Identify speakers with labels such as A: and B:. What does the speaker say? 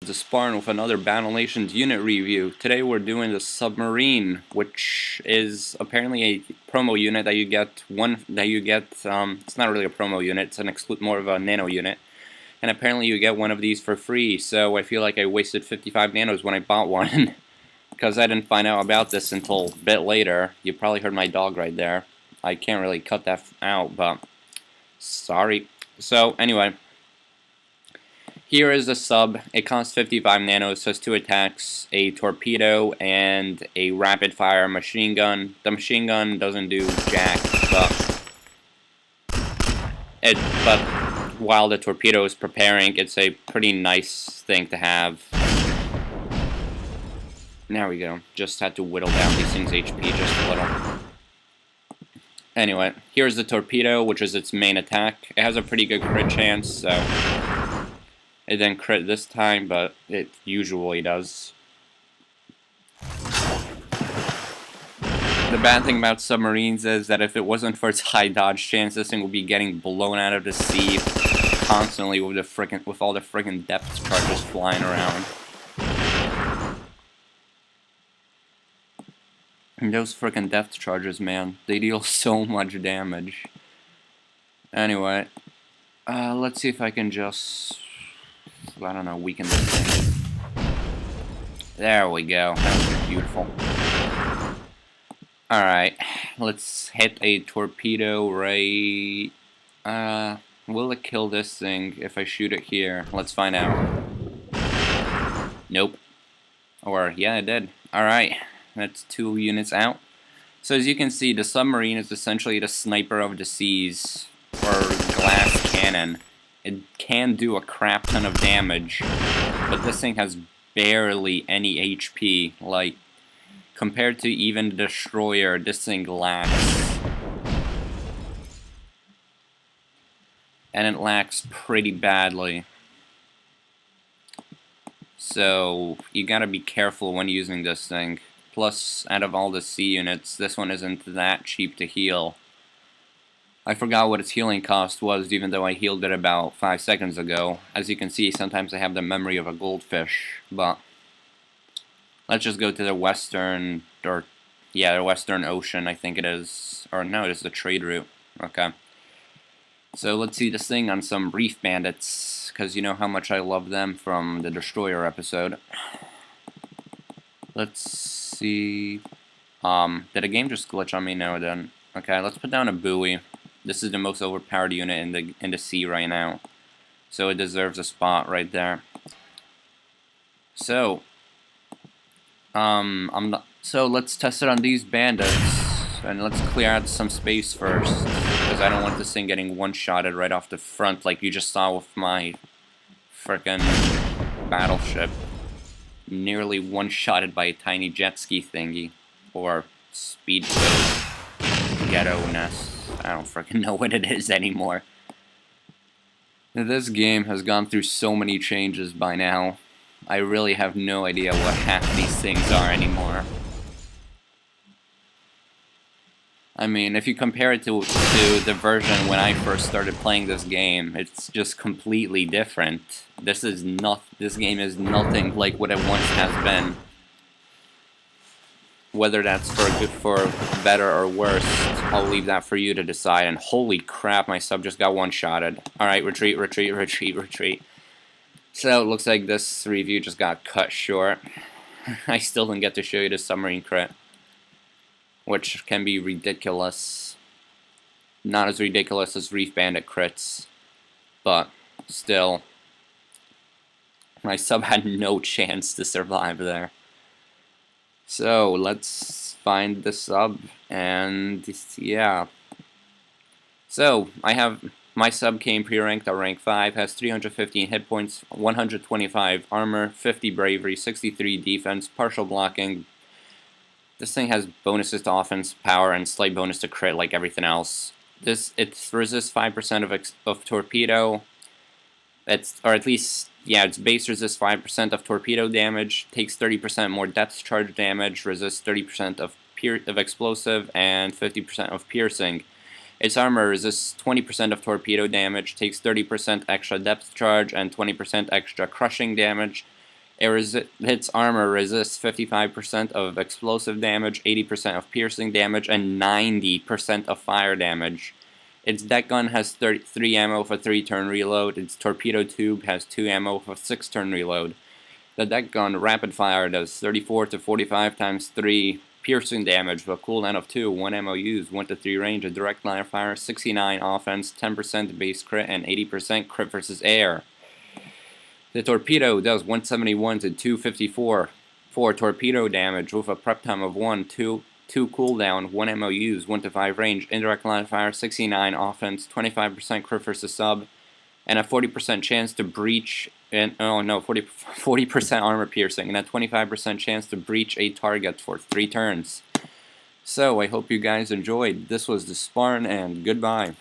A: TheSpartan with another Battle Nations unit review. Today we're doing the Submarine, which is apparently a promo unit that you get. It's not really a promo unit; it's more of a nano unit, and apparently you get one of these for free. So I feel like I wasted 55 nanos when I bought one, because I didn't find out about this until a bit later. You probably heard my dog right there. I can't really cut that out, but sorry. So anyway. Here is the sub. It costs 55 nanos, has 2 attacks, a torpedo, and a rapid-fire machine gun. The machine gun doesn't do jack, but while the torpedo is preparing, it's a pretty nice thing to have. There we go. Just had to whittle down these things' HP just a little. Anyway, here's the torpedo, which is its main attack. It has a pretty good crit chance, so... It didn't crit this time, but it usually does. The bad thing about submarines is that if it wasn't for its high dodge chance, this thing would be getting blown out of the sea constantly with all the friggin' depth charges flying around. And those frickin' depth charges, man, they deal so much damage. Anyway, let's see if I can just... I don't know, weaken this thing. There we go. That was beautiful. Alright, let's hit a torpedo right... will it kill this thing if I shoot it here? Let's find out. Nope. Or, yeah, it did. Alright, that's 2 units out. So as you can see, the submarine is essentially the sniper of the seas, or glass cannon. It can do a crap ton of damage, but this thing has barely any HP. Like, compared to even the destroyer, this thing lacks. And it lacks pretty badly. So, you gotta be careful when using this thing. Plus, out of all the sea units, this one isn't that cheap to heal. I forgot what its healing cost was, even though I healed it about 5 seconds ago. As you can see, sometimes I have the memory of a goldfish, but... Let's just go to the western, the western ocean, I think it is. Or no, it is the trade route. Okay. So let's see this thing on some reef bandits, because you know how much I love them from the destroyer episode. Let's see... did a game just glitch on me? No, it didn't. Okay, let's put down a buoy. This is the most overpowered unit in the sea right now, so it deserves a spot right there. So, So let's test it on these bandits, and let's clear out some space first, because I don't want this thing getting one-shotted right off the front, like you just saw with my frickin' battleship. Nearly one-shotted by a tiny jet ski thingy, or speedboat ghetto nest. I don't freaking know what it is anymore. This game has gone through so many changes by now. I really have no idea what half these things are anymore. I mean, if you compare it to the version when I first started playing this game, it's just completely different. This game is nothing like what it once has been. Whether that's for better or worse, I'll leave that for you to decide. And holy crap, my sub just got one-shotted. Alright, retreat, retreat, retreat, retreat. So, it looks like this review just got cut short. I still didn't get to show you the submarine crit, which can be ridiculous. Not as ridiculous as Reef Bandit crits, but still. My sub had no chance to survive there. So, let's find the sub, and yeah. So, my sub came pre-ranked at rank 5, has 315 hit points, 125 armor, 50 bravery, 63 defense, partial blocking. This thing has bonuses to offense, power, and slight bonus to crit like everything else. It resists 5% of torpedo. Its base resists 5% of torpedo damage, takes 30% more depth charge damage, resists 30% of explosive, and 50% of piercing. Its armor resists 20% of torpedo damage, takes 30% extra depth charge, and 20% extra crushing damage. It hits armor, resists 55% of explosive damage, 80% of piercing damage, and 90% of fire damage. Its deck gun has 3 ammo for 3 turn reload. Its torpedo tube has 2 ammo for 6 turn reload. The deck gun rapid fire does 34 to 45 times 3 piercing damage with a cooldown of 2, 1 ammo used, 1 to 3 range, a direct line of fire, 69 offense, 10% base crit, and 80% crit versus air. The torpedo does 171 to 254 for torpedo damage with a prep time of 1, 2 cooldown, 1 ammo used, 1 to 5 range, indirect line of fire, 69 offense, 25% crit versus sub, and a 40% chance to breach, and 40% armor piercing, and a 25% chance to breach a target for 3 turns. So, I hope you guys enjoyed. This was TheSpartan, and goodbye.